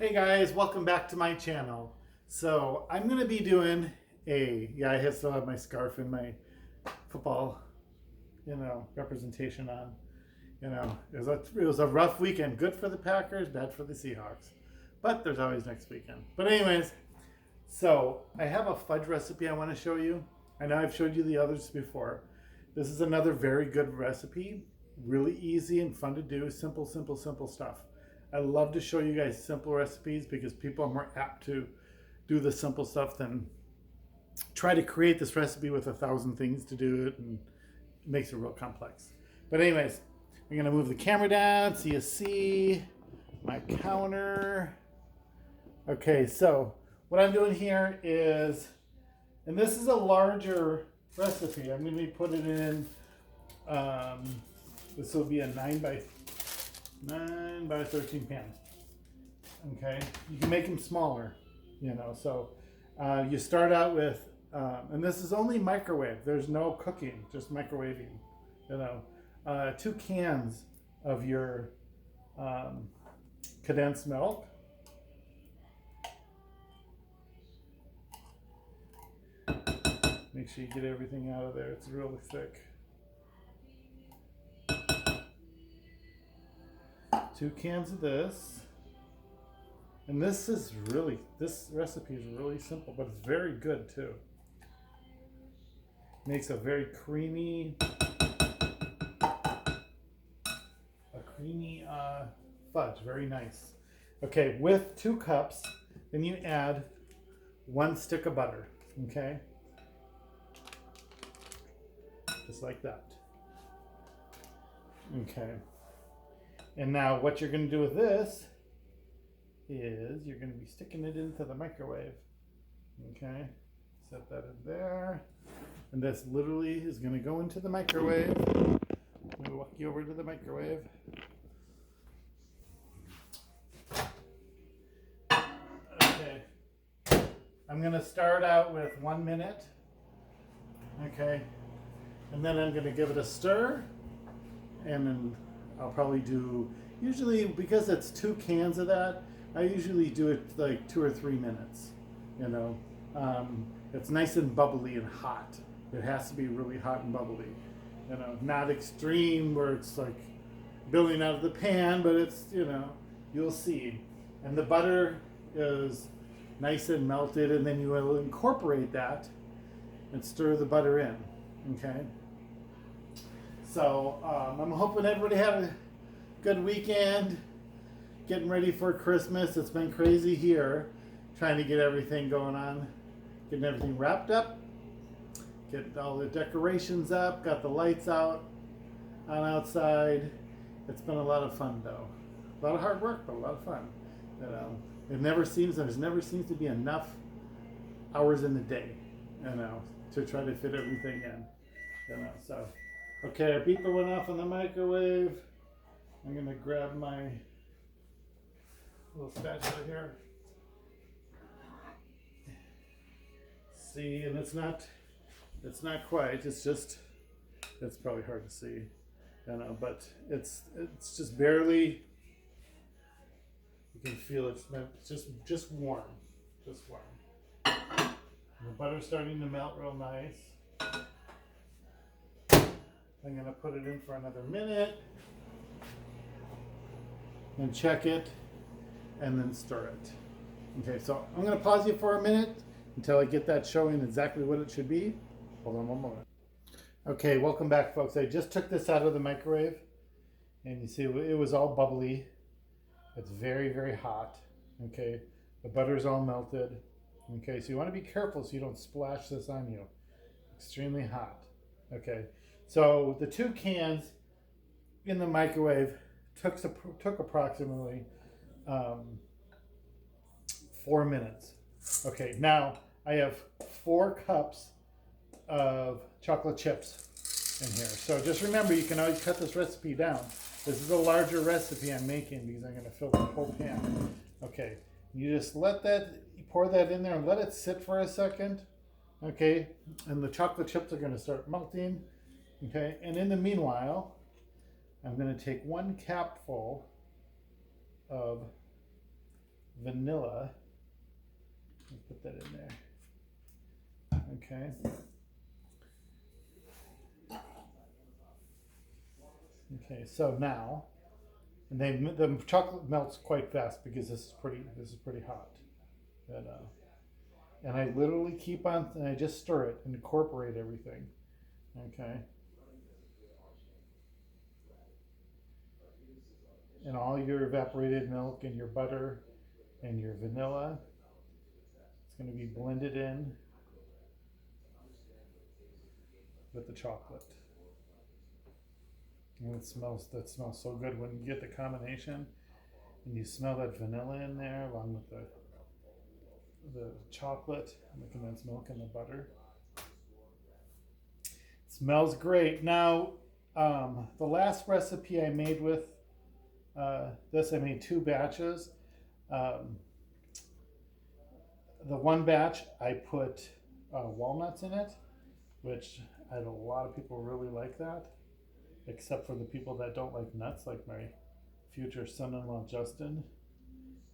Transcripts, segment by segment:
Hey guys, welcome back to my channel. So I'm going to be doing I still have my scarf and my football, representation on. It was a rough weekend. Good for the Packers, bad for the Seahawks. But there's always next weekend. But anyways, so I have a fudge recipe I want to show you. I know I've showed you the others before. This is another very good recipe. Really easy and fun to do. Simple stuff. I love to show you guys simple recipes because people are more apt to do the simple stuff than try to create this recipe with 1,000 things to do it, and it makes it real complex. But anyways, I'm gonna move the camera down so you see my counter. Okay, so what I'm doing here is, and this is a larger recipe. I'm gonna be putting it in, this will be a 9 by 13 pan. Okay, you can make them smaller, so you start out with, and this is only microwave. There's no cooking, just microwaving. 2 cans of your condensed milk. Make sure you get everything out of there. It's really thick. 2 cans of this. And this recipe is really simple, but it's very good too. Makes a very creamy fudge, very nice. Okay, with 2 cups, then you add 1 stick of butter, okay? Just like that. Okay. And now what you're going to do with this is you're going to be sticking it into the microwave. Okay, set that in there. And this literally is going to go into the microwave. Let me walk you over to the microwave. Okay, I'm going to start out with 1 minute. Okay, and then I'm going to give it a stir, and then I'll probably do, usually because it's 2 cans of that, I usually do it like 2 or 3 minutes. It's nice and bubbly and hot. It has to be really hot and bubbly. Not extreme where it's like building out of the pan, but it's, you'll see. And the butter is nice and melted, and then you will incorporate that and stir the butter in. Okay. So I'm hoping everybody had a good weekend, getting ready for Christmas. It's been crazy here, trying to get everything going on, getting everything wrapped up, get all the decorations up, got the lights out on outside. It's been a lot of fun though. A lot of hard work, but a lot of fun. There's never seems to be enough hours in the day, to try to fit everything in. So. Okay, our beeper went off on the microwave. I'm gonna grab my little spatula here. See, and it's not quite, it's probably hard to see, but it's just barely, you can feel it's just warm, And the butter's starting to melt real nice. I'm going to put it in for another minute and check it and then stir it. Okay, so I'm going to pause you for a minute until I get that showing exactly what it should be. Hold on one moment. Okay, welcome back, folks. I just took this out of the microwave, and you see it was all bubbly. It's very hot. Okay, the butter's all melted. Okay, so you want to be careful so you don't splash this on you. Extremely hot. Okay. So the 2 cans in the microwave took approximately 4 minutes. Okay, now I have 4 cups of chocolate chips in here. So just remember, you can always cut this recipe down. This is a larger recipe I'm making because I'm going to fill the whole pan. Okay, you just pour that in there and let it sit for a second. Okay, and the chocolate chips are going to start melting. Okay, and in the meanwhile, I'm going to take 1 capful of vanilla. Put that in there. Okay. Okay, so now, and the chocolate melts quite fast because this is pretty hot. And I literally keep on, and I just stir it and incorporate everything. Okay. And all your evaporated milk and your butter and your vanilla, it's going to be blended in with the chocolate. And that smells so good when you get the combination and you smell that vanilla in there along with the chocolate and the condensed milk and the butter. It smells great. Now, the last recipe I made with this, I made 2 batches. The one batch I put walnuts in it, which I had a lot of people really like that, except for the people that don't like nuts, like my future son-in-law Justin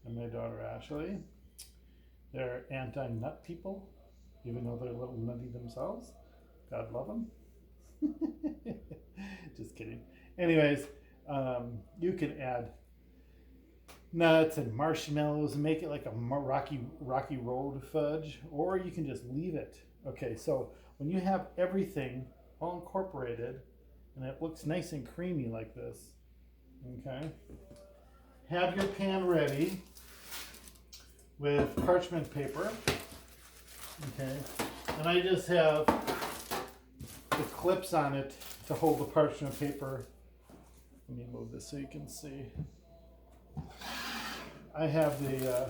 and my daughter Ashley. They're anti-nut people, even though they're a little nutty themselves. God love them. Just kidding. Anyways, you can add nuts and marshmallows and make it like a rocky road fudge, or you can just leave it. Okay, so when you have everything all incorporated and it looks nice and creamy like this, okay, have your pan ready with parchment paper. Okay, and I just have the clips on it to hold the parchment paper. Let me move this so you can see. I have the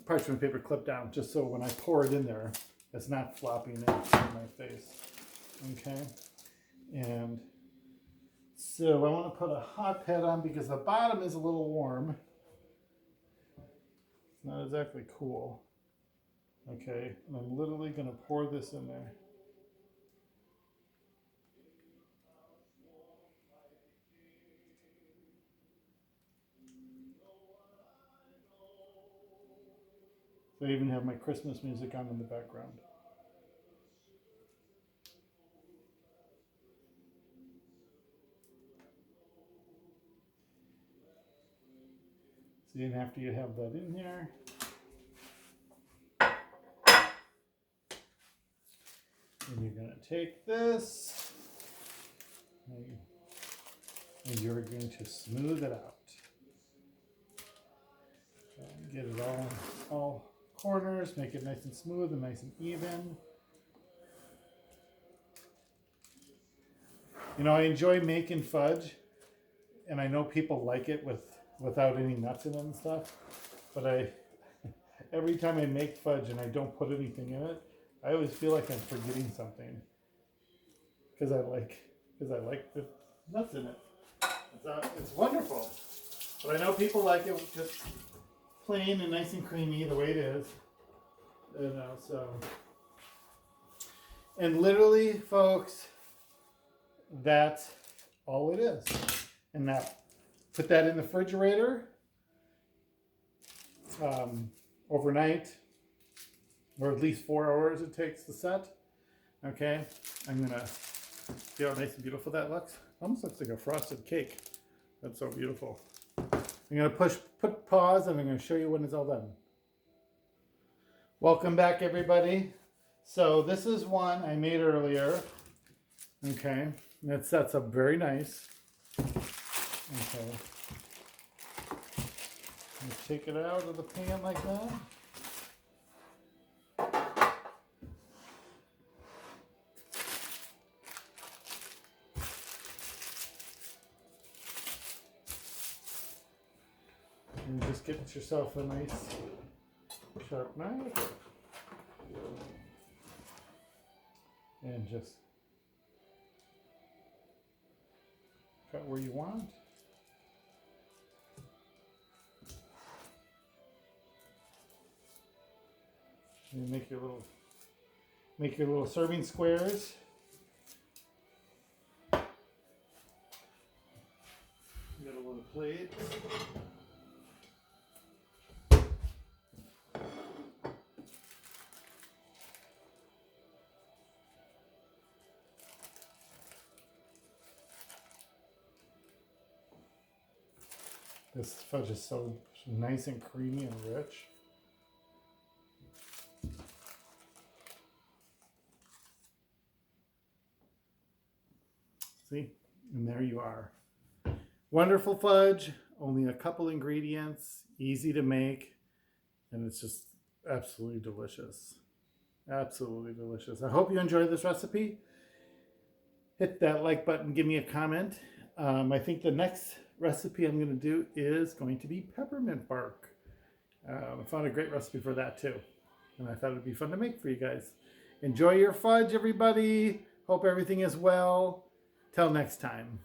parchment paper clipped down just so when I pour it in there, it's not flopping in my face. Okay, and so I want to put a hot pad on because the bottom is a little warm. It's not exactly cool. Okay, and I'm literally going to pour this in there. So I even have my Christmas music on in the background. See, and after you have that in here, and you're going to take this, and you're going to smooth it out. And get it all corners, make it nice and smooth and nice and even. You know, I enjoy making fudge, and I know people like it without any nuts in it and stuff, but every time I make fudge and I don't put anything in it, I always feel like I'm forgetting something because I like the nuts in it. It's wonderful, but I know people like it just plain and nice and creamy the way it is. You know, so, and literally, folks, that's all it is. And now, put that in the refrigerator overnight, or at least 4 hours it takes to set. Okay, I'm gonna see how nice and beautiful that looks. Almost looks like a frosted cake. That's so beautiful. I'm gonna put pause, and I'm gonna show you when it's all done. Welcome back, everybody. So this is one I made earlier. Okay, and it sets up very nice. Okay, let's take it out of the pan like that. And just get yourself a nice sharp knife and just cut where you want. And make your little serving squares. Got a little plate. This fudge is so nice and creamy and rich. See? And there you are. Wonderful fudge, only a couple ingredients, easy to make, and it's just absolutely delicious. Absolutely delicious. I hope you enjoyed this recipe. Hit that like button, give me a comment. I think the next recipe I'm going to do is going to be peppermint bark. I found a great recipe for that too, and I thought it'd be fun to make for you guys. Enjoy your fudge, everybody. Hope everything is well. Till next time.